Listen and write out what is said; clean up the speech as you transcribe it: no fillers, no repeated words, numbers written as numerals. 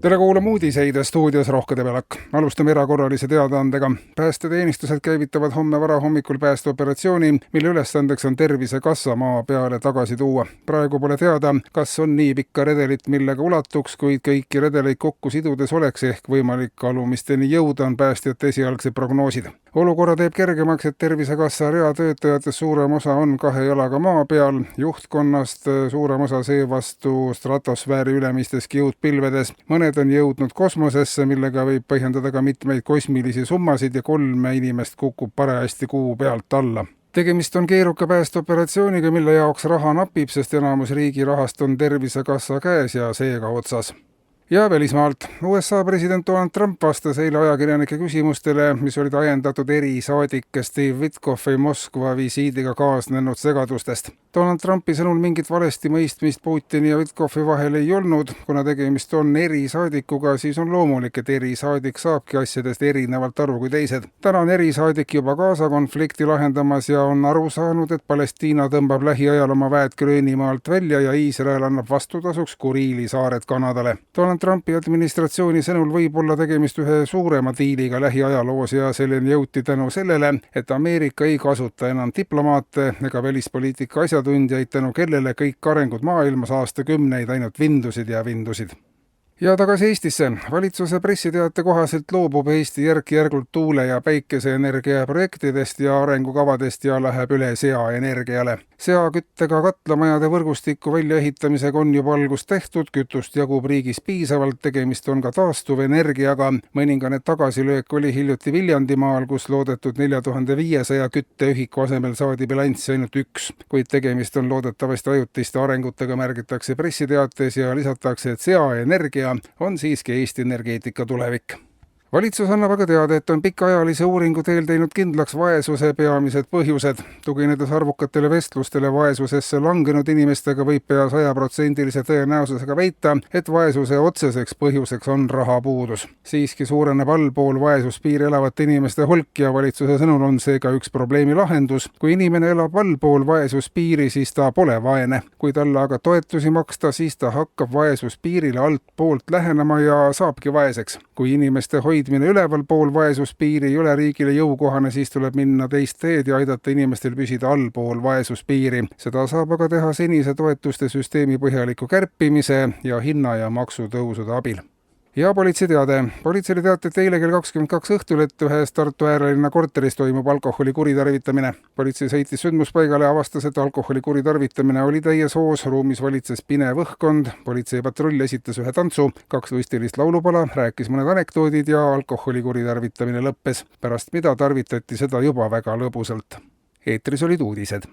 Tere kuulama uudiseid stuudios Rohkede Pelak. Alustame erakorralise teadaandega. Päästeteenistused käivitavad homme varahommikul päästeoperatsiooni, mille ülesandeks on Tervisekassa maa peale tagasi tuua. Praegu pole teada, kas on nii pikka redelit, millega ulatuks, kuid kõiki redeleid kokku sidudes oleks ehk võimalik alumisteni jõuda, on päästjate esialgsed prognoosid. Olukorra teeb kergemaks, et Tervisekassa reatöötajatest suurem osa on kahe jalaga maa peal, juhtkonnast suurem osa seevastu stratosfääri ülemistes kiudpilvedes. Mõned on jõudnud kosmosesse, millega võib põhjendada ka mitmeid kosmilisi summasid ja 3 inimest kukub parajasti kuu pealt alla. Tegemist on keeruka päästeoperatsiooniga, mille jaoks raha napib, sest enamus riigi rahast on Tervisekassa käes ja seega otsas. Ja välismaalt. USA president Donald Trump vastas eile ajakirjanike küsimustele, mis olid ajendatud erisaadike Steve Witkoffi Moskva visiidiga kaasnenud segadustest. Donald Trumpi sõnul mingit valesti mõistmist Putini ja Witkoffi vahel ei olnud. Kuna tegemist on erisaadikuga, siis on loomulik, et erisaadik saabki asjadest erinevalt aru kui teised. Täna on erisaadik juba Gaza konflikti lahendamas ja on aru saanud, et Palestiina tõmbab lähiajal oma väed Gröönimaalt välja ja Iisrael annab vastutasuks Kuriili saared Kanadale. Donald Trumpi administratsiooni sõnul võib olla tegemist ühe suurema diiliga lähiajaloos ja selleni jõuti tänu sellele, et Ameerika ei kasuta enam diplomaate ega välispoliitika asjatundjaid, tänu kellele kõik arengud maailmas aastakümneid ainult vindusid ja vindusid. Ja tagasi Eestisse. Valitsuse pressiteate kohaselt loobub Eesti järk-järgult tuule- ja päikeseenergia projektidest ja arengukavadest ja läheb üle seaenergiale. Seaküttega katlamajade võrgustiku väljaehitamisega on juba algust tehtud, kütust jagub riigis piisavalt, tegemist on ka taastuvenergiaga. Mõningane tagasilöök oli hiljuti Viljandimaal, kus loodetud 4500 kütteühiku asemel saadi bilanssi ainult 1, kuid tegemist on loodetavasti ajutiste arengutega, märgitakse pressiteates ja lisatakse, et seaenergia on siiski Eesti energeetika tulevik. Valitsus annab aga teada, et on pikaajalise uuringu teel teinud kindlaks vaesuse peamised põhjused. Tuginedes arvukatele vestlustele vaesusesse langenud inimestega võib pea 100% tõenäosusega väita, et vaesuse otseseks põhjuseks on rahapuudus. Siiski suureneb allpool vaesuspiiri elavate inimeste hulk ja valitsuse sõnul on seega üks probleemi lahendus. Kui inimene elab allpool vaesuspiiri, siis ta pole vaene. Kui talle aga toetusi maksta, siis ta hakkab vaesuspiirile altpoolt lähenema ja saabki vaeseks. Kui inimeste hoidmine ülevalpool vaesuspiiri ei ole riigile jõukohane, siis tuleb minna teist teed ja aidata inimestel püsida allpool vaesuspiiri. Seda saab aga teha senise toetuste süsteemi põhjaliku kärpimise ja hinna- ja maksutõusude abil. Ja politseiteade. Politseile teatati eile kell 22 õhtul, et ühes Tartu äärelinna korteris toimub alkoholi kuritarvitamine. Politsei sõitis sündmuspaigale ja avastas, et alkoholi kuritarvitamine oli täies hoos, ruumis valitses pinev õhkkond. Politseipatrull esitas ühe tantsu, 2 võistelist laulupala, rääkis mõned anekdoodid ja alkoholi kuritarvitamine lõppes, pärast mida tarvitati seda juba väga lõbusalt. Eetris olid uudised.